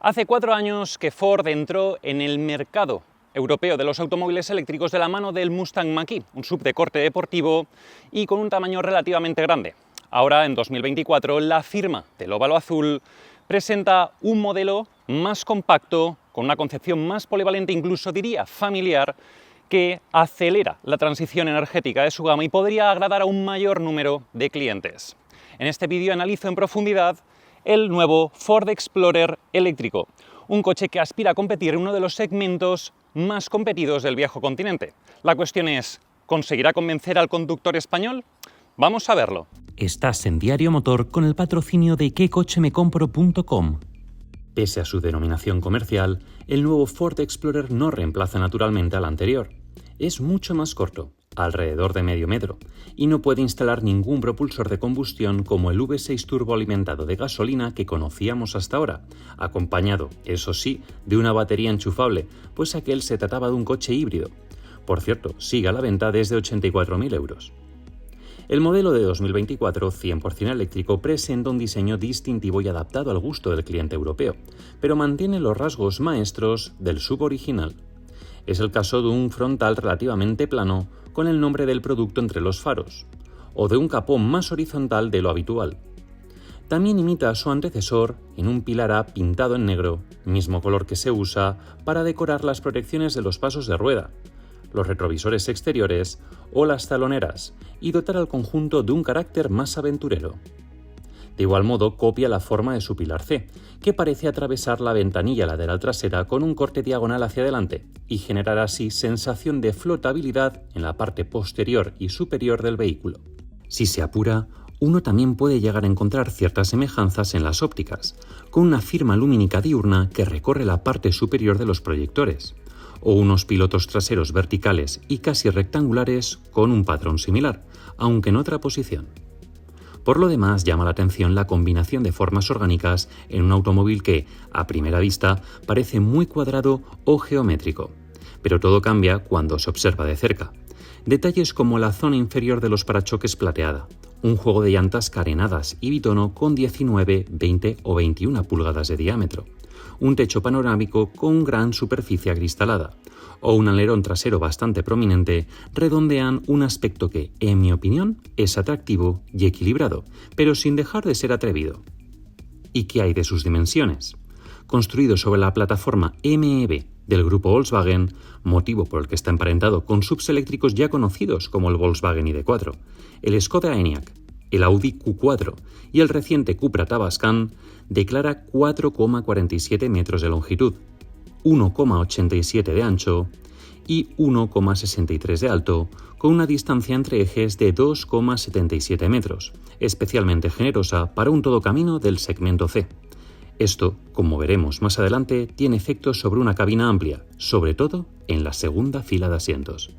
Hace 4 años que Ford entró en el mercado europeo de los automóviles eléctricos de la mano del Mustang Mach-E, un SUV de corte deportivo y con un tamaño relativamente grande. Ahora, en 2024, la firma del óvalo azul presenta un modelo más compacto, con una concepción más polivalente, incluso diría familiar, que acelera la transición energética de su gama y podría agradar a un mayor número de clientes. En este vídeo analizo en profundidad el nuevo Ford Explorer eléctrico, un coche que aspira a competir en uno de los segmentos más competidos del viejo continente. La cuestión es, ¿conseguirá convencer al conductor español? Vamos a verlo. Estás en Diario Motor con el patrocinio de quecochemecompro.com. Pese a su denominación comercial, el nuevo Ford Explorer no reemplaza naturalmente al anterior. Es mucho más corto, alrededor de medio metro, y no puede instalar ningún propulsor de combustión como el V6 turbo alimentado de gasolina que conocíamos hasta ahora, acompañado, eso sí, de una batería enchufable, pues aquel se trataba de un coche híbrido. Por cierto, sigue a la venta desde 84.000 euros. El modelo de 2024 100% eléctrico presenta un diseño distintivo y adaptado al gusto del cliente europeo, pero mantiene los rasgos maestros del SUV original. Es el caso de un frontal relativamente plano con el nombre del producto entre los faros, o de un capó más horizontal de lo habitual. También imita a su antecesor en un pilar A pintado en negro, mismo color que se usa para decorar las protecciones de los pasos de rueda, los retrovisores exteriores o las taloneras, y dotar al conjunto de un carácter más aventurero. De igual modo, copia la forma de su pilar C, que parece atravesar la ventanilla lateral trasera con un corte diagonal hacia adelante y generar así sensación de flotabilidad en la parte posterior y superior del vehículo. Si se apura, uno también puede llegar a encontrar ciertas semejanzas en las ópticas, con una firma lumínica diurna que recorre la parte superior de los proyectores, o unos pilotos traseros verticales y casi rectangulares con un patrón similar, aunque en otra posición. Por lo demás, llama la atención la combinación de formas orgánicas en un automóvil que, a primera vista, parece muy cuadrado o geométrico. Pero todo cambia cuando se observa de cerca. Detalles como la zona inferior de los parachoques plateada, un juego de llantas carenadas y bitono con 19, 20 o 21 pulgadas de diámetro, un techo panorámico con gran superficie acristalada, o un alerón trasero bastante prominente redondean un aspecto que, en mi opinión, es atractivo y equilibrado, pero sin dejar de ser atrevido. ¿Y qué hay de sus dimensiones? Construido sobre la plataforma MEB del grupo Volkswagen, motivo por el que está emparentado con SUVs eléctricos ya conocidos como el Volkswagen ID.4, el Skoda Enyaq, el Audi Q4 y el reciente Cupra Tavascan, declara 4,47 metros de longitud, 1,87 de ancho y 1,63 de alto, con una distancia entre ejes de 2,77 metros, especialmente generosa para un todocamino del segmento C. Esto, como veremos más adelante, tiene efectos sobre una cabina amplia, sobre todo en la segunda fila de asientos.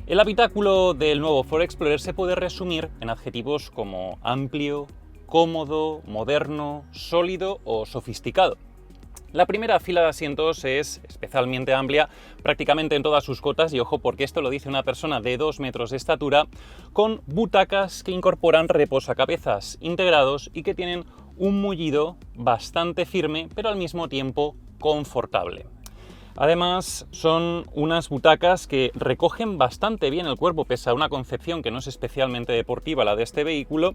El habitáculo del nuevo Ford Explorer se puede resumir en adjetivos como amplio, cómodo, moderno, sólido o sofisticado. La primera fila de asientos es especialmente amplia, prácticamente en todas sus cotas, y ojo porque esto lo dice una persona de 2 metros de estatura, con butacas que incorporan reposacabezas integrados y que tienen un mullido bastante firme, pero al mismo tiempo confortable. Además, son unas butacas que recogen bastante bien el cuerpo, pese a una concepción que no es especialmente deportiva la de este vehículo,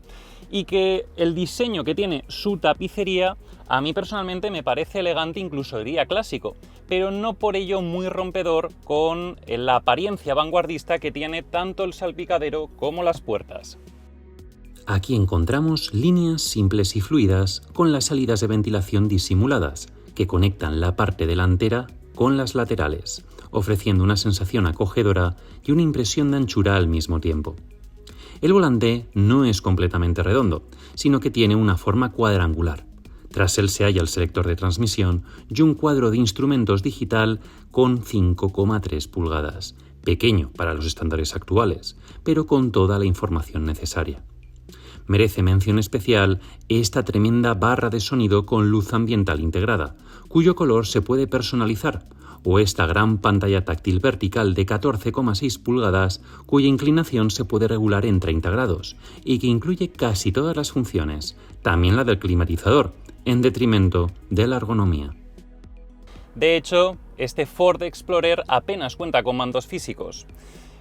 y que el diseño que tiene su tapicería a mí personalmente me parece elegante, incluso diría clásico, pero no por ello muy rompedor con la apariencia vanguardista que tiene tanto el salpicadero como las puertas. Aquí encontramos líneas simples y fluidas con las salidas de ventilación disimuladas, que conectan la parte delantera con las laterales, ofreciendo una sensación acogedora y una impresión de anchura al mismo tiempo. El volante no es completamente redondo, sino que tiene una forma cuadrangular. Tras él se halla el selector de transmisión y un cuadro de instrumentos digital con 5,3 pulgadas, pequeño para los estándares actuales, pero con toda la información necesaria. Merece mención especial esta tremenda barra de sonido con luz ambiental integrada, cuyo color se puede personalizar, o esta gran pantalla táctil vertical de 14,6 pulgadas cuya inclinación se puede regular en 30 grados y que incluye casi todas las funciones, también la del climatizador, en detrimento de la ergonomía. De hecho, este Ford Explorer apenas cuenta con mandos físicos.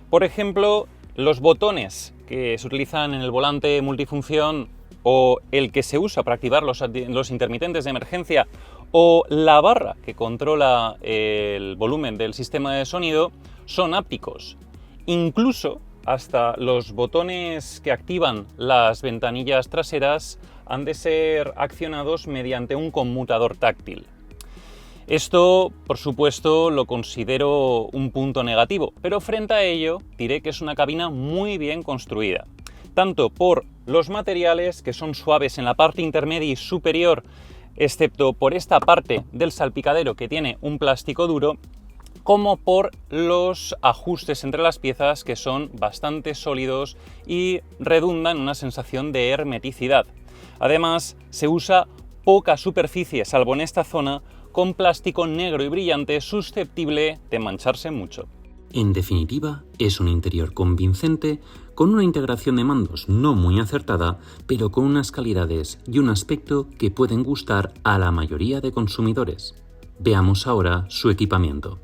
Por ejemplo, los botones que se utilizan en el volante multifunción o el que se usa para activar los intermitentes de emergencia o la barra que controla el volumen del sistema de sonido son ápticos. Incluso hasta los botones que activan las ventanillas traseras han de ser accionados mediante un conmutador táctil. Esto, por supuesto, lo considero un punto negativo, pero frente a ello diré que es una cabina muy bien construida, tanto por los materiales, que son suaves en la parte intermedia y superior, excepto por esta parte del salpicadero que tiene un plástico duro, como por los ajustes entre las piezas, que son bastante sólidos y redundan en una sensación de hermeticidad. Además, se usa poca superficie, salvo en esta zona, con plástico negro y brillante susceptible de mancharse mucho. En definitiva, es un interior convincente, con una integración de mandos no muy acertada, pero con unas calidades y un aspecto que pueden gustar a la mayoría de consumidores. Veamos ahora su equipamiento.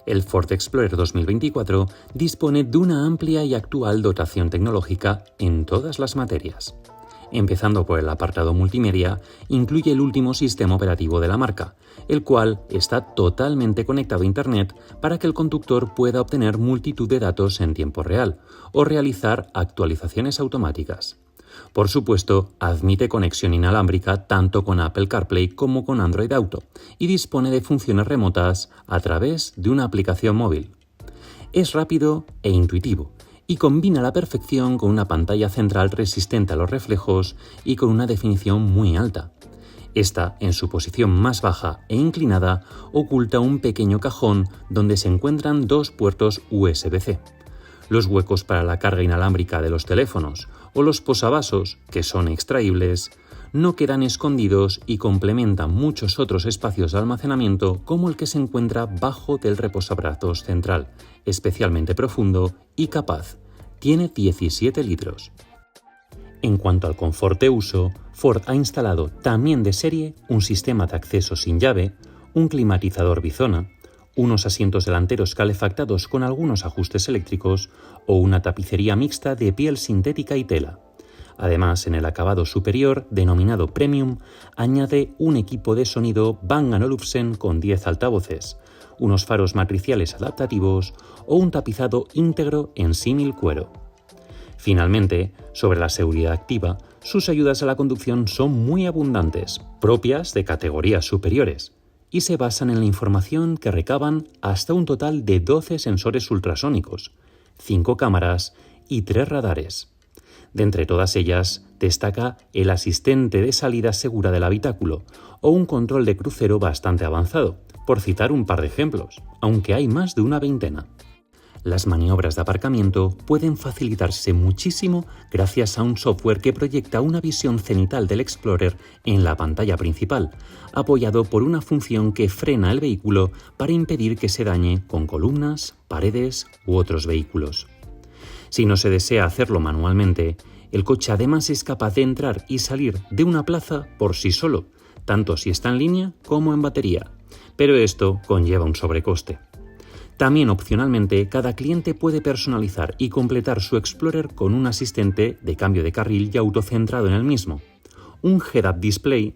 El Ford Explorer 2024 dispone de una amplia y actual dotación tecnológica en todas las materias. Empezando por el apartado multimedia, incluye el último sistema operativo de la marca, el cual está totalmente conectado a Internet para que el conductor pueda obtener multitud de datos en tiempo real o realizar actualizaciones automáticas. Por supuesto, admite conexión inalámbrica tanto con Apple CarPlay como con Android Auto y dispone de funciones remotas a través de una aplicación móvil. Es rápido e intuitivo y combina a la perfección con una pantalla central resistente a los reflejos y con una definición muy alta. Esta, en su posición más baja e inclinada, oculta un pequeño cajón donde se encuentran dos puertos USB-C. Los huecos para la carga inalámbrica de los teléfonos o los posavasos, que son extraíbles, no quedan escondidos y complementan muchos otros espacios de almacenamiento, como el que se encuentra bajo del reposabrazos central, especialmente profundo y capaz. Tiene 17 litros. En cuanto al confort de uso, Ford ha instalado también de serie un sistema de acceso sin llave, un climatizador bizona, unos asientos delanteros calefactados con algunos ajustes eléctricos o una tapicería mixta de piel sintética y tela. Además, en el acabado superior, denominado Premium, añade un equipo de sonido Bang & Olufsen con 10 altavoces, unos faros matriciales adaptativos o un tapizado íntegro en símil cuero. Finalmente, sobre la seguridad activa, sus ayudas a la conducción son muy abundantes, propias de categorías superiores, y se basan en la información que recaban hasta un total de 12 sensores ultrasónicos, 5 cámaras y 3 radares. De entre todas ellas, destaca el asistente de salida segura del habitáculo o un control de crucero bastante avanzado, por citar un par de ejemplos, aunque hay más de una veintena. Las maniobras de aparcamiento pueden facilitarse muchísimo gracias a un software que proyecta una visión cenital del Explorer en la pantalla principal, apoyado por una función que frena el vehículo para impedir que se dañe con columnas, paredes u otros vehículos. Si no se desea hacerlo manualmente, el coche además es capaz de entrar y salir de una plaza por sí solo, tanto si está en línea como en batería, pero esto conlleva un sobrecoste. También opcionalmente, cada cliente puede personalizar y completar su Explorer con un asistente de cambio de carril y autocentrado en el mismo, un head-up display,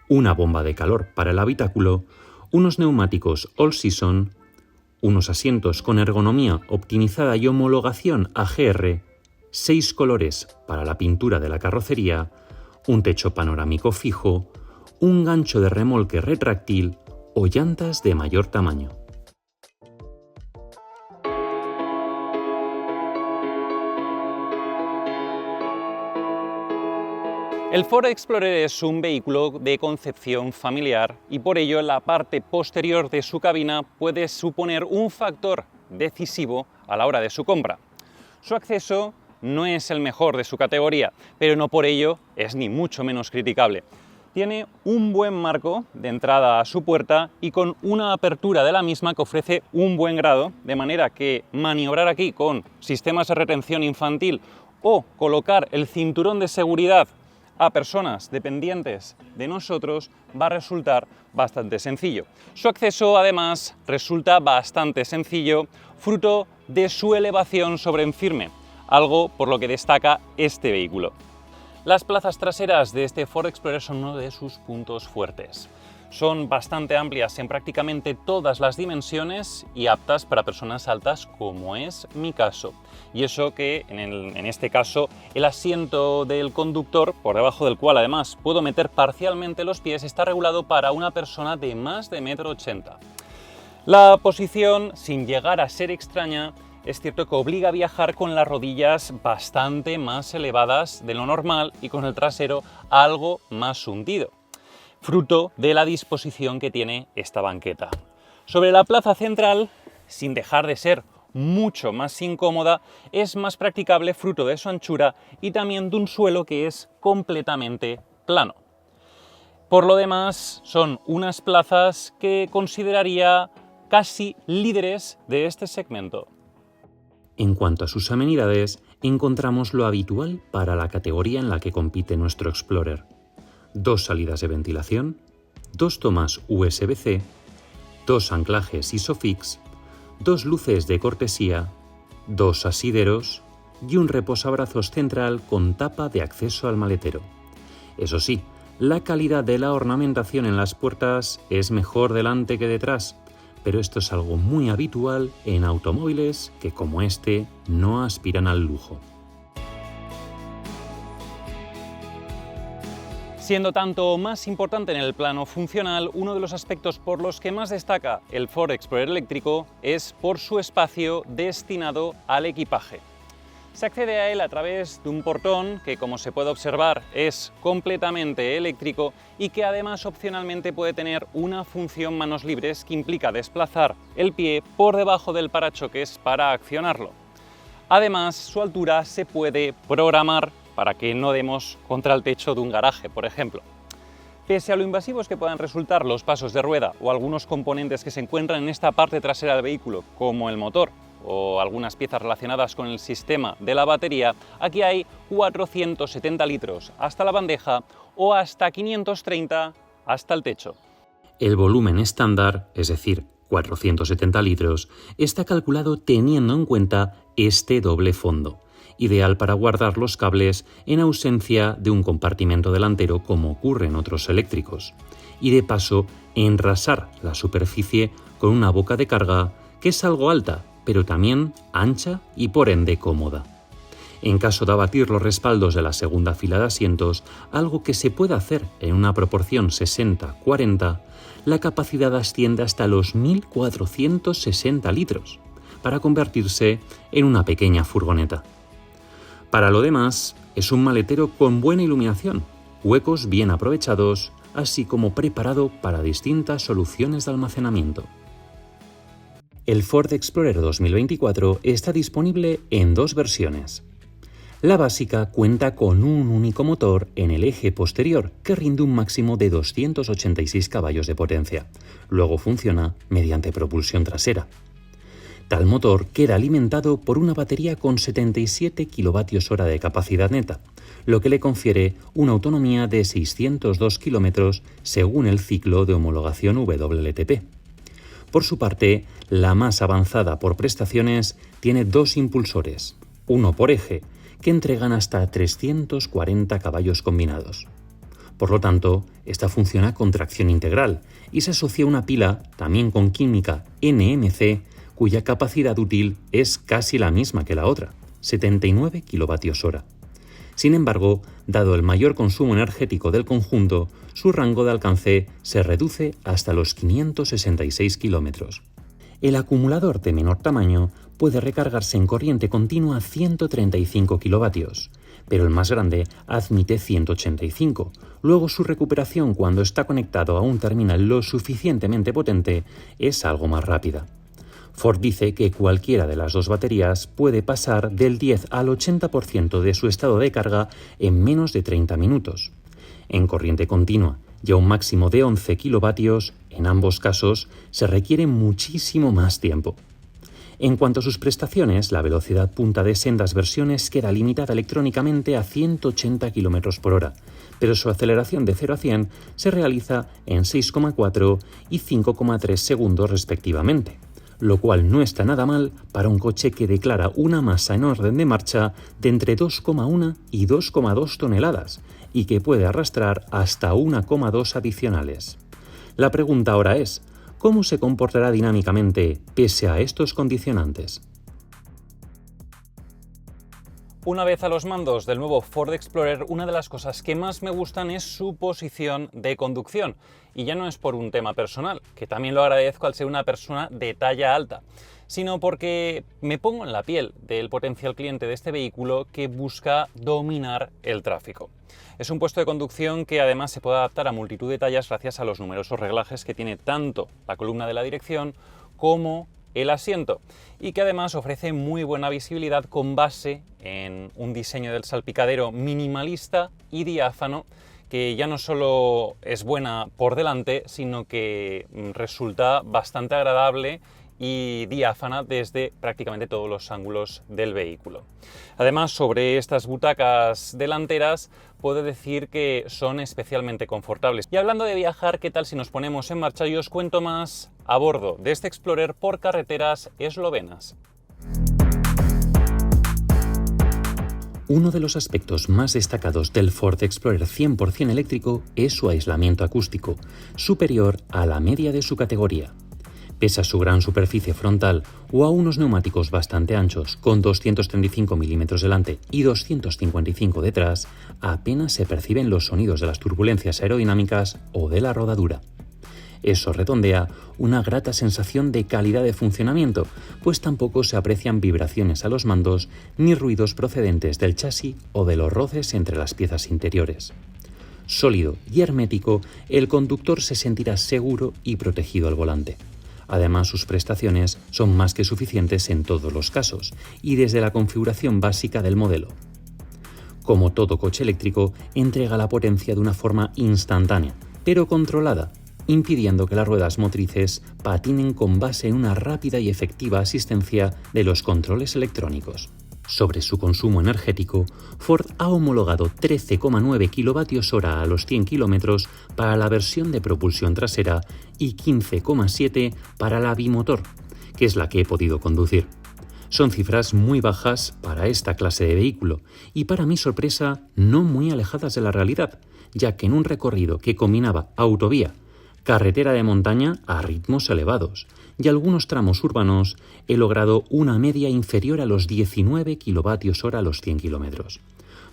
una bomba de calor para el habitáculo, unos neumáticos all season, unos asientos con ergonomía optimizada y homologación AGR, 6 colores para la pintura de la carrocería, un techo panorámico fijo, un gancho de remolque retráctil o llantas de mayor tamaño. El Ford Explorer es un vehículo de concepción familiar y por ello la parte posterior de su cabina puede suponer un factor decisivo a la hora de su compra. Su acceso no es el mejor de su categoría, pero no por ello es ni mucho menos criticable. Tiene un buen marco de entrada a su puerta y con una apertura de la misma que ofrece un buen grado, de manera que maniobrar aquí con sistemas de retención infantil o colocar el cinturón de seguridad a personas dependientes de nosotros va a resultar bastante sencillo. Su acceso, además, resulta bastante sencillo, fruto de su elevación sobre enfirme, algo por lo que destaca este vehículo. Las plazas traseras de este Ford Explorer son uno de sus puntos fuertes. Son bastante amplias en prácticamente todas las dimensiones y aptas para personas altas, como es mi caso. Y eso que en este caso el asiento del conductor, por debajo del cual además puedo meter parcialmente los pies, está regulado para una persona de más de 1,80 m. La posición, sin llegar a ser extraña, es cierto que obliga a viajar con las rodillas bastante más elevadas de lo normal y con el trasero algo más hundido, fruto de la disposición que tiene esta banqueta. Sobre la plaza central, sin dejar de ser mucho más incómoda, es más practicable fruto de su anchura y también de un suelo que es completamente plano. Por lo demás, son unas plazas que consideraría casi líderes de este segmento. En cuanto a sus amenidades, encontramos lo habitual para la categoría en la que compite nuestro Explorer: 2 salidas de ventilación, 2 tomas USB-C, 2 anclajes ISOFIX, 2 luces de cortesía, 2 asideros y un reposabrazos central con tapa de acceso al maletero. Eso sí, la calidad de la ornamentación en las puertas es mejor delante que detrás, pero esto es algo muy habitual en automóviles que, como este, no aspiran al lujo. Siendo tanto más importante en el plano funcional, uno de los aspectos por los que más destaca el Ford Explorer eléctrico es por su espacio destinado al equipaje. Se accede a él a través de un portón que, como se puede observar, es completamente eléctrico y que además opcionalmente puede tener una función manos libres que implica desplazar el pie por debajo del parachoques para accionarlo. Además, su altura se puede programar para que no demos contra el techo de un garaje, por ejemplo. Pese a lo invasivos que puedan resultar los pasos de rueda o algunos componentes que se encuentran en esta parte trasera del vehículo, como el motor o algunas piezas relacionadas con el sistema de la batería, aquí hay 470 litros hasta la bandeja o hasta 530 hasta el techo. El volumen estándar, es decir, 470 litros, está calculado teniendo en cuenta este doble fondo, ideal para guardar los cables en ausencia de un compartimento delantero como ocurre en otros eléctricos, y de paso enrasar la superficie con una boca de carga que es algo alta, pero también ancha y por ende cómoda. En caso de abatir los respaldos de la segunda fila de asientos, algo que se puede hacer en una proporción 60-40, la capacidad asciende hasta los 1.460 litros, para convertirse en una pequeña furgoneta. Para lo demás, es un maletero con buena iluminación, huecos bien aprovechados, así como preparado para distintas soluciones de almacenamiento. El Ford Explorer 2024 está disponible en 2 versiones. La básica cuenta con un único motor en el eje posterior que rinde un máximo de 286 caballos de potencia. Luego funciona mediante propulsión trasera. Tal motor queda alimentado por una batería con 77 kWh de capacidad neta, lo que le confiere una autonomía de 602 km según el ciclo de homologación WLTP. Por su parte, la más avanzada por prestaciones tiene 2 impulsores, uno por eje, que entregan hasta 340 caballos combinados. Por lo tanto, esta funciona con tracción integral y se asocia a una pila, también con química NMC, cuya capacidad útil es casi la misma que la otra, 79 kWh. Sin embargo, dado el mayor consumo energético del conjunto, su rango de alcance se reduce hasta los 566 km. El acumulador de menor tamaño puede recargarse en corriente continua a 135 kW, pero el más grande admite 185. Luego su recuperación cuando está conectado a un terminal lo suficientemente potente es algo más rápida. Ford dice que cualquiera de las dos baterías puede pasar del 10 al 80% de su estado de carga en menos de 30 minutos. En corriente continua y a un máximo de 11 kilovatios, en ambos casos se requiere muchísimo más tiempo. En cuanto a sus prestaciones, la velocidad punta de sendas versiones queda limitada electrónicamente a 180 km por hora, pero su aceleración de 0 a 100 se realiza en 6,4 y 5,3 segundos respectivamente, lo cual no está nada mal para un coche que declara una masa en orden de marcha de entre 2,1 y 2,2 toneladas y que puede arrastrar hasta 1,2 adicionales. La pregunta ahora es, ¿cómo se comportará dinámicamente pese a estos condicionantes? Una vez a los mandos del nuevo Ford Explorer, una de las cosas que más me gustan es su posición de conducción. Y ya no es por un tema personal, que también lo agradezco al ser una persona de talla alta, sino porque me pongo en la piel del potencial cliente de este vehículo que busca dominar el tráfico. Es un puesto de conducción que además se puede adaptar a multitud de tallas gracias a los numerosos reglajes que tiene tanto la columna de la dirección como el asiento, y que además ofrece muy buena visibilidad con base en un diseño del salpicadero minimalista y diáfano, que ya no solo es buena por delante, sino que resulta bastante agradable y diáfana desde prácticamente todos los ángulos del vehículo. Además, sobre estas butacas delanteras puedo decir que son especialmente confortables. Y hablando de viajar, ¿qué tal si nos ponemos en marcha y os cuento más a bordo de este Explorer por carreteras eslovenas? Uno de los aspectos más destacados del Ford Explorer 100% eléctrico es su aislamiento acústico, superior a la media de su categoría. Pese a su gran superficie frontal o a unos neumáticos bastante anchos, con 235 mm delante y 255 detrás, apenas se perciben los sonidos de las turbulencias aerodinámicas o de la rodadura. Eso redondea una grata sensación de calidad de funcionamiento, pues tampoco se aprecian vibraciones a los mandos ni ruidos procedentes del chasis o de los roces entre las piezas interiores. Sólido y hermético, el conductor se sentirá seguro y protegido al volante. Además, sus prestaciones son más que suficientes en todos los casos y desde la configuración básica del modelo. Como todo coche eléctrico, entrega la potencia de una forma instantánea, pero controlada, impidiendo que las ruedas motrices patinen con base en una rápida y efectiva asistencia de los controles electrónicos. Sobre su consumo energético, Ford ha homologado 13,9 kWh a los 100 km para la versión de propulsión trasera y 15,7 para la bimotor, que es la que he podido conducir. Son cifras muy bajas para esta clase de vehículo y, para mi sorpresa, no muy alejadas de la realidad, ya que en un recorrido que combinaba autovía, carretera de montaña a ritmos elevados y algunos tramos urbanos, he logrado una media inferior a los 19 kWh a los 100 km.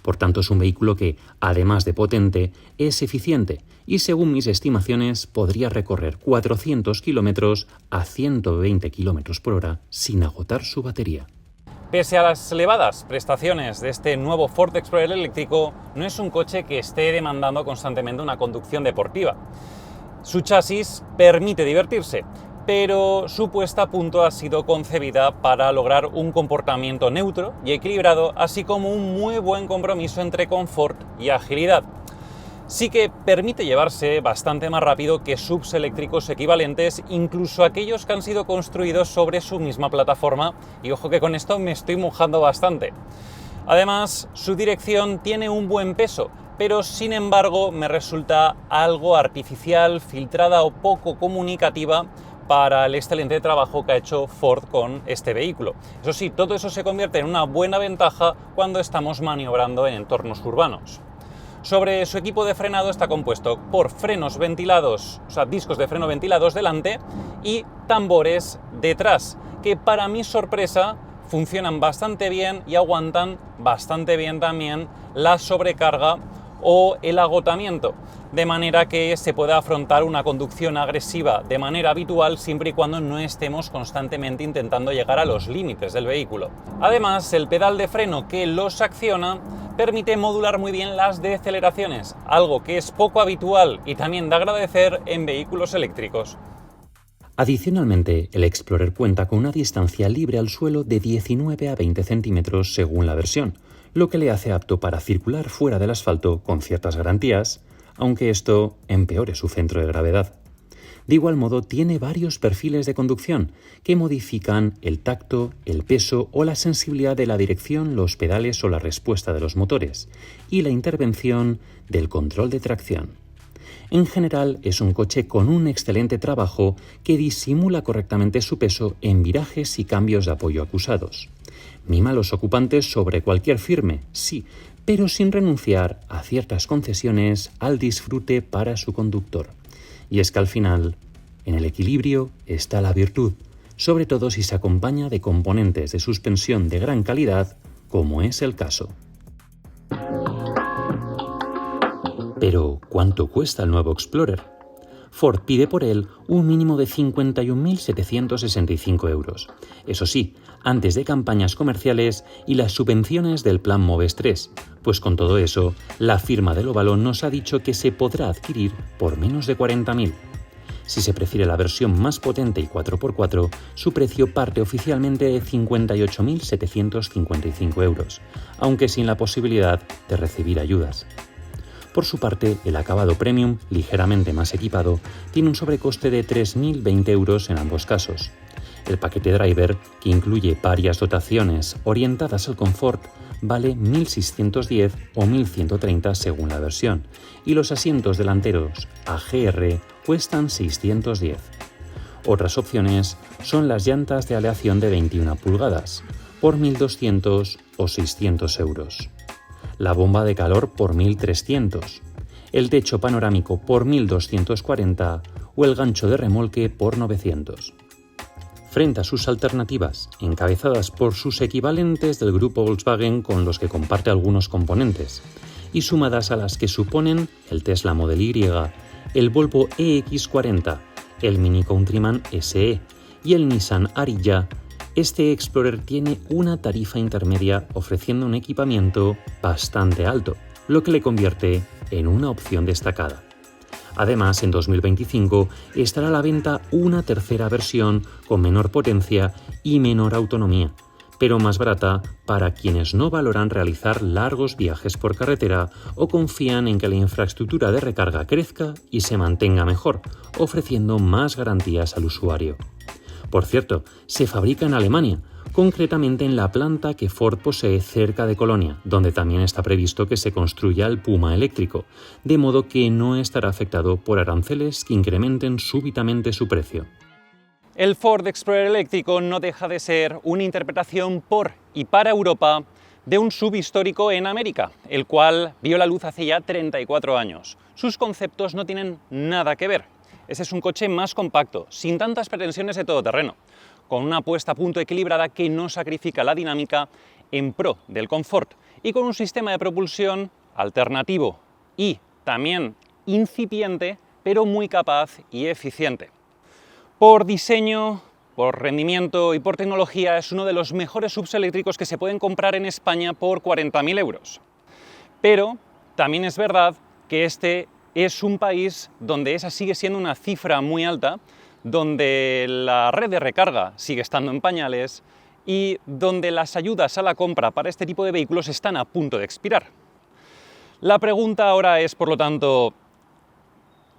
Por tanto, es un vehículo que, además de potente, es eficiente y, según mis estimaciones, podría recorrer 400 km a 120 km por hora sin agotar su batería. Pese a las elevadas prestaciones de este nuevo Ford Explorer eléctrico, no es un coche que esté demandando constantemente una conducción deportiva. Su chasis permite divertirse, pero su puesta a punto ha sido concebida para lograr un comportamiento neutro y equilibrado, así como un muy buen compromiso entre confort y agilidad. Sí que permite llevarse bastante más rápido que SUVs eléctricos equivalentes, incluso aquellos que han sido construidos sobre su misma plataforma, y ojo que con esto me estoy mojando bastante. Además, su dirección tiene un buen peso, pero sin embargo me resulta algo artificial, filtrada o poco comunicativa para el excelente trabajo que ha hecho Ford con este vehículo. Eso sí, todo eso se convierte en una buena ventaja cuando estamos maniobrando en entornos urbanos. Sobre su equipo de frenado está compuesto por frenos ventilados, o sea, discos de freno ventilados delante y tambores detrás, que para mi sorpresa funcionan bastante bien y aguantan bastante bien también la sobrecarga o el agotamiento, de manera que se pueda afrontar una conducción agresiva de manera habitual siempre y cuando no estemos constantemente intentando llegar a los límites del vehículo. Además, el pedal de freno que los acciona permite modular muy bien las deceleraciones, algo que es poco habitual y también de agradecer en vehículos eléctricos. Adicionalmente, el Explorer cuenta con una distancia libre al suelo de 19 a 20 centímetros según la versión, lo que le hace apto para circular fuera del asfalto con ciertas garantías, aunque esto empeore su centro de gravedad. De igual modo, tiene varios perfiles de conducción que modifican el tacto, el peso o la sensibilidad de la dirección, los pedales o la respuesta de los motores, y la intervención del control de tracción. En general, es un coche con un excelente trabajo que disimula correctamente su peso en virajes y cambios de apoyo acusados. Mima a los ocupantes sobre cualquier firme, sí, pero sin renunciar a ciertas concesiones al disfrute para su conductor. Y es que al final, en el equilibrio está la virtud, sobre todo si se acompaña de componentes de suspensión de gran calidad, como es el caso. Pero, ¿cuánto cuesta el nuevo Explorer? Ford pide por él un mínimo de 51.765 euros. Eso sí, antes de campañas comerciales y las subvenciones del Plan Moves 3, pues con todo eso, la firma del óvalo nos ha dicho que se podrá adquirir por menos de 40.000. Si se prefiere la versión más potente y 4x4, su precio parte oficialmente de 58.755 euros, aunque sin la posibilidad de recibir ayudas. Por su parte, el acabado Premium, ligeramente más equipado, tiene un sobrecoste de 3.020 euros en ambos casos. El paquete Driver, que incluye varias dotaciones orientadas al confort, vale 1.610 o 1.130 según la versión, y los asientos delanteros AGR cuestan 610. Otras opciones son las llantas de aleación de 21 pulgadas, por 1.200 o 600 euros. La bomba de calor por 1.300, el techo panorámico por 1.240 o el gancho de remolque por 900. Frente a sus alternativas, encabezadas por sus equivalentes del grupo Volkswagen con los que comparte algunos componentes, y sumadas a las que suponen el Tesla Model Y, el Volvo EX40, el Mini Countryman SE y el Nissan Ariya, este Explorer tiene una tarifa intermedia ofreciendo un equipamiento bastante alto, lo que le convierte en una opción destacada. Además, en 2025 estará a la venta una tercera versión con menor potencia y menor autonomía, pero más barata para quienes no valoran realizar largos viajes por carretera o confían en que la infraestructura de recarga crezca y se mantenga mejor, ofreciendo más garantías al usuario. Por cierto, se fabrica en Alemania, concretamente en la planta que Ford posee cerca de Colonia, donde también está previsto que se construya el Puma eléctrico, de modo que no estará afectado por aranceles que incrementen súbitamente su precio. El Ford Explorer eléctrico no deja de ser una interpretación por y para Europa de un subhistórico en América, el cual vio la luz hace ya 34 años. Sus conceptos no tienen nada que ver. Ese es un coche más compacto, sin tantas pretensiones de todoterreno, con una puesta a punto equilibrada que no sacrifica la dinámica en pro del confort y con un sistema de propulsión alternativo y también incipiente, pero muy capaz y eficiente. Por diseño, por rendimiento y por tecnología es uno de los mejores subs eléctricos que se pueden comprar en España por 40.000 euros. Pero también es verdad que este es un país donde esa sigue siendo una cifra muy alta, donde la red de recarga sigue estando en pañales y donde las ayudas a la compra para este tipo de vehículos están a punto de expirar. La pregunta ahora es, por lo tanto,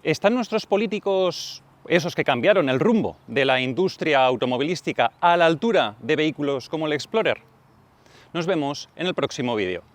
¿están nuestros políticos, esos que cambiaron el rumbo de la industria automovilística, a la altura de vehículos como el Explorer? Nos vemos en el próximo vídeo.